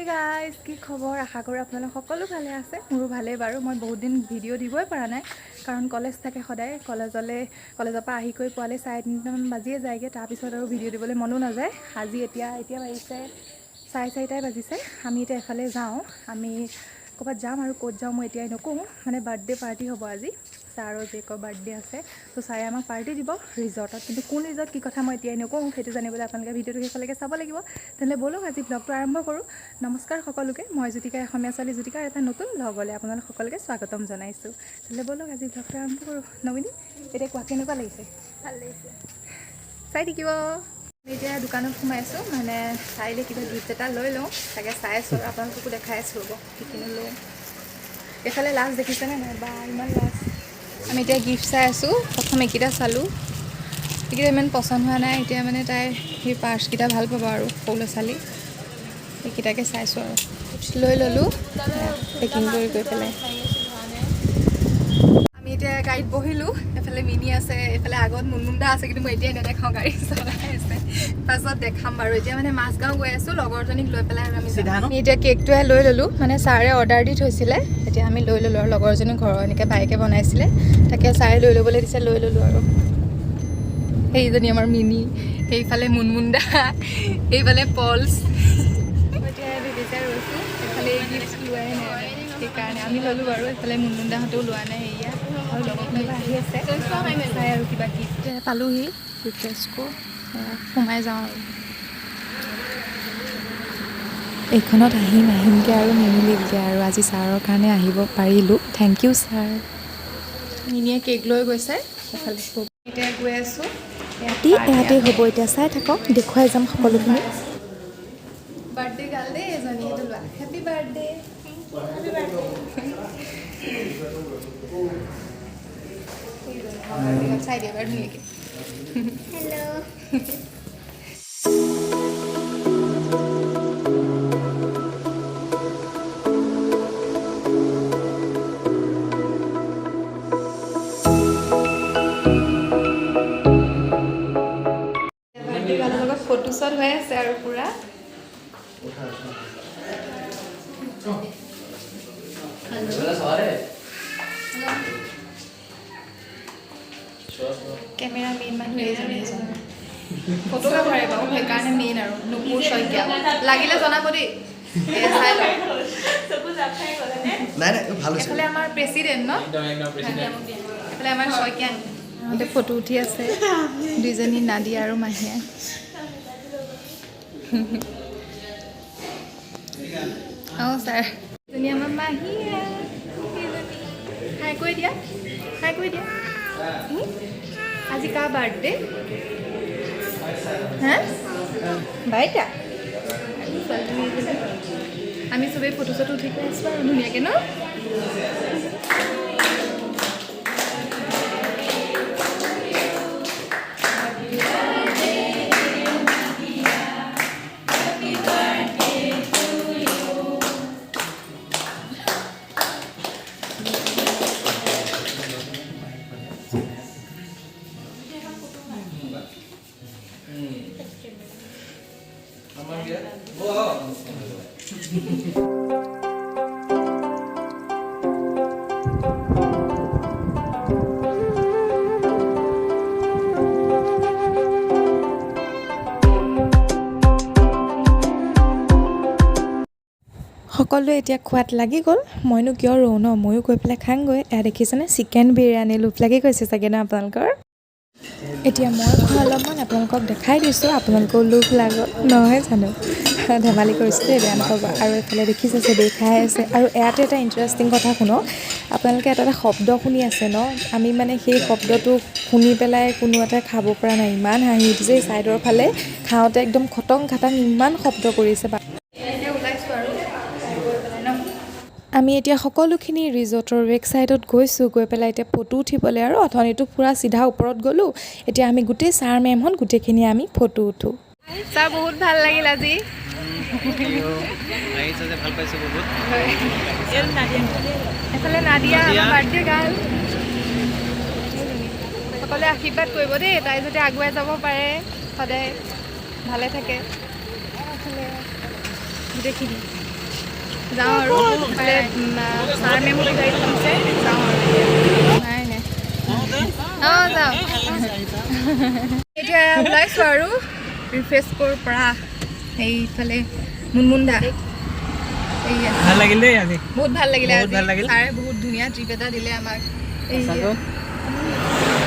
Hey guys, কি খবৰ আশা কৰো আপোনালোক সকলো ভালে আছে মোৰো ভালে বাৰু মই বহুত দিন ভিডিও দিবই পৰা নাই কাৰণ কলেজ থাকে সদায় কলেজৰ পৰা আহি কৈ পোৱালে 3:30 মান বাজিয়ে যায়গে তাৰ পিছত আৰু ভিডিও দিবলৈ মনো নাযায় আজি এতিয়া বাজিছে 4:30 বাজিছে আমি এতিয়া এফালে যাওঁ আমি ক'বাত যাম আৰু ক'ত যাওঁ মই এতিয়া নকওঁ মানে বাৰ্থডে পাৰ্টি হ'ব আজি সাৰো জেকৰ বাৰ্থডে আছে তো সাৰে আমাক পাৰ্টি দিব ৰিজৰ্টত কিন্তু কোন ৰিজৰ্ট কি কথা মই এতিয়া নকওঁ সেইটো জানিবলৈ আপোনালোকে ভিডিওটো শেষলৈকে চাব লাগিব তেনে বলক আজি ব্লগটো আৰম্ভ কৰোঁ নমস্কাৰ সকলোকে মই জ্যোতিকা অসমীয়া ছোৱালী জ্যোতিকাৰ এটা নতুন ব্লগলৈ আপোনালোক সকলোকে স্বাগতম জনাইছোঁ তেনে বলক আজি ব্লগটো আৰম্ভ কৰোঁ নমিনী এতিয়া কোৱা কেনেকুৱা লাগিছে ভাল লাগিছে চাই থাকিব এতিয়া দোকানত সোমাইছোঁ মানে চাইলে কিবা গিফ্ট এটা লৈ লওঁ তাকে চাই আছোঁ আৰু আপোনালোককো দেখাই আছোঁ ৰ'ব কি কিনো লওঁ এইফালে লাষ্ট দেখিছেনে নাই বা ইমান লাষ্ট আমি এতিয়া গিফ্ট চাই আছোঁ প্ৰথম এইকেইটা চালোঁ এইকেইটা ইমান পচন্দ হোৱা নাই এতিয়া মানে তাই সেই পাৰ্চকেইটা ভাল পাব আৰু সৰু ল'ৰা ছোৱালী এইকেইটাকে চাইছোঁ আৰু লৈ ল'লোঁ পেকিং কৰি গৈ পেলাই আমি এতিয়া গাড়ীত বহিলোঁ এফালে মিনি আছে এইফালে আগত মুনমুন্দা আছে কিন্তু মই এতিয়াই নেদেখাওঁ গাড়ী চলাই আছে পাছত দেখাম বাৰু এতিয়া মানে মাজগাঁও গৈ আছোঁ লগৰজনীক লৈ পেলাই আৰু আমি এতিয়া কেকটোৱে লৈ ল'লোঁ মানে ছাৰে অৰ্ডাৰ দি থৈছিলে এতিয়া আমি লৈ ল'লোঁ আৰু লগৰজনী ঘৰৰ এনেকৈ বাইকে বনাইছিলে তাকে ছাৰে লৈ ল'বলৈ দিছে লৈ ল'লোঁ আৰু সেইজনী আমাৰ মিনি সেইফালে মুনমুন্দা এইফালে পলছ এতিয়া বিচাৰ ৰৈছোঁ এইফালে এই গিফ্ট লোৱাই নাই সেইকাৰণে আমি ল'লোঁ বাৰু এইফালে মুনমুন্দাহঁতেও লোৱা নাই এয়া আৰু লগৰখিনি আহি আছে চাই আৰু কিবা গিফ্ট পালোঁহি ৰিকুৱেষ্টকো সোমাই যাওঁ আৰু এইখনত আহিমকৈ আৰু নিমিলিলগৈ আৰু আজি ছাৰৰ কাৰণে আহিব পাৰিলোঁ থেংক ইউ ছাৰ মিনিয়ে কেক লৈ গৈছে এইফালে এতিয়া গৈ আছোঁ ইয়াতে হ'ব এতিয়া চাই থাকক দেখুৱাই যাম সকলোখিনি বাৰ্থডে গাল দেই এজনী এইটো লোৱা হেপী বাৰ্থডে চাই দিয়া বাৰু ধুনীয়াকৈ হেল্ল' ফটো শ্বট হৈ আছে আৰু পুৰা কেমেৰা মেইন মানুহ এজনী ফটোগ্ৰাফাৰে বাৰু সেইকাৰণে মেইন আৰু নুপুৰ শইকীয়া লাগিলে জনাব দেই চাই লওক এইফালে আমাৰ প্ৰেচিডেণ্ট ন এইফালে আমাৰ শইকীয়া এতিয়া ফটো উঠি আছে দুইজনী নাদিয়া আৰু মাহীয়ে অঁ ছাৰ এজনী আমাৰ মাহীয়ে হাই কৈ দিয়া আজি কাৰ বাৰ্থডে হা বাইতা আমি চবেই ফটো চটো উঠি গৈ আছোঁ আৰু ধুনীয়াকৈ ন সকলোৱে এতিয়া খোৱাত লাগি গ'ল মইনো কিয় ৰওঁ ন ময়ো গৈ পেলাই খাওঁগৈ এয়া দেখিছেনে চিকেন বিৰিয়ানী লোভ লাগি গৈছে চাগে ন আপোনালোকৰ এতিয়া মই খোৱা অলপমান আপোনালোকক দেখাই দিছোঁ আপোনালোকেও লোভ লাগক নহয় জানো ধেমালি কৰিছোঁ দেই বেয়া নাপাব আৰু এইফালে দেখিছে চবেই খাই আছে আৰু ইয়াতে এটা ইণ্টাৰেষ্টিং কথা শুনক আপোনালোকে এটা শব্দ শুনি আছে ন আমি মানে সেই শব্দটো শুনি পেলাই কোনো এটাই খাব পৰা নাই ইমান হাঁহি উঠিছে এই ছাইডৰ ফালে খাওঁতে একদম খটং খাটাং ইমান শব্দ কৰিছে ওলাইছোঁ আৰু আমি এতিয়া সকলোখিনি ৰিজৰ্টৰ ৱেক ছাইডত গৈছোঁ গৈ পেলাই এতিয়া ফটো উঠিবলৈ আৰু অথনিটো পূৰা চিধা ওপৰত গ'লোঁ এতিয়া আমি গোটেই ছাৰ মেমহঁত গোটেইখিনি আমি ফটো উঠোঁ ছাৰ বহুত ভাল লাগিল আজি এফালে নাদিয়া আমাৰ বাৰ্থডে গাৰ্ল সকলোৱে আশীৰ্বাদ কৰিব দেই তাই যদি আগুৱাই যাব পাৰে সদায় ভালে থাকে গোটেইখিনি যাওঁ আৰু ইফালে ছাৰ মেমৰ গাড়ীত আছে যাওঁ আৰু নাই নাই অঁ যাওঁ এতিয়া ওলাইছোঁ আৰু ৰিফ্ৰেছকৰ পৰা এইফালে মুনমুন্দা ভাল লাগিল দেই আজি বহুত ভাল লাগিলে বহুত ভাল লাগিল ছাৰে বহুত ধুনীয়া ট্ৰিপ এটা দিলে আমাক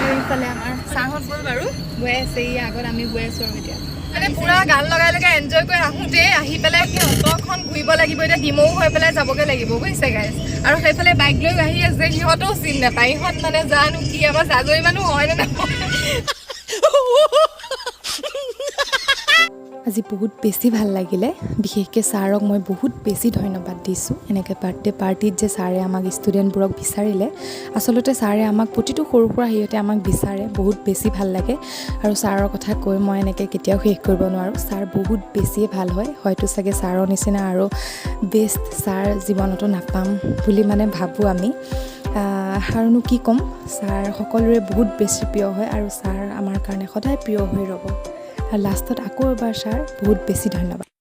এইফালে আমাৰ ছাৰহঁত গ'ল বাৰু গৈ আছে এই আগত আমি গৈ আছোঁ আৰু এতিয়া মানে পুৰা গান লগাই লগাই এনজয় কৰি আহোঁতে আহি পেলাই অট'খন ঘূৰিব লাগিব এতিয়া ডিমৌ হৈ পেলাই যাবগৈ লাগিব বুজিছে গাইজ আৰু সেইফালে বাইক লৈ আহি আছে সিহঁতেও চিনি নাপায় ইহঁত মানে জানো কি আমাৰ জাজৰি মানুহ হয়নে নহয় আজি বহুত বেছি ভাল লাগিলে বিশেষকৈ ছাৰক মই বহুত বেছি ধন্যবাদ দিছোঁ এনেকৈ বাৰ্থডে পাৰ্টিত যে ছাৰে আমাক ষ্টুডেণ্টবোৰক বিচাৰিলে আচলতে ছাৰে আমাক প্ৰতিটো সৰু সুৰা হেৰিয়তে আমাক বিচাৰে বহুত বেছি ভাল লাগে আৰু ছাৰৰ কথা কৈ মই এনেকৈ কেতিয়াও শেষ কৰিব নোৱাৰোঁ ছাৰ বহুত বেছিয়ে ভাল হয় হয়তো চাগে ছাৰৰ নিচিনা আৰু বেষ্ট ছাৰ জীৱনতো নাপাম বুলি মানে ভাবোঁ আমি আৰুনো কি ক'ম ছাৰ সকলোৰে বহুত বেছি প্ৰিয় হয় আৰু ছাৰ আমাৰ কাৰণে সদায় প্ৰিয় হৈ ৰ'ব আৰু লাষ্টত আকৌ এবাৰ ছাৰ বহুত বেছি ধন্যবাদ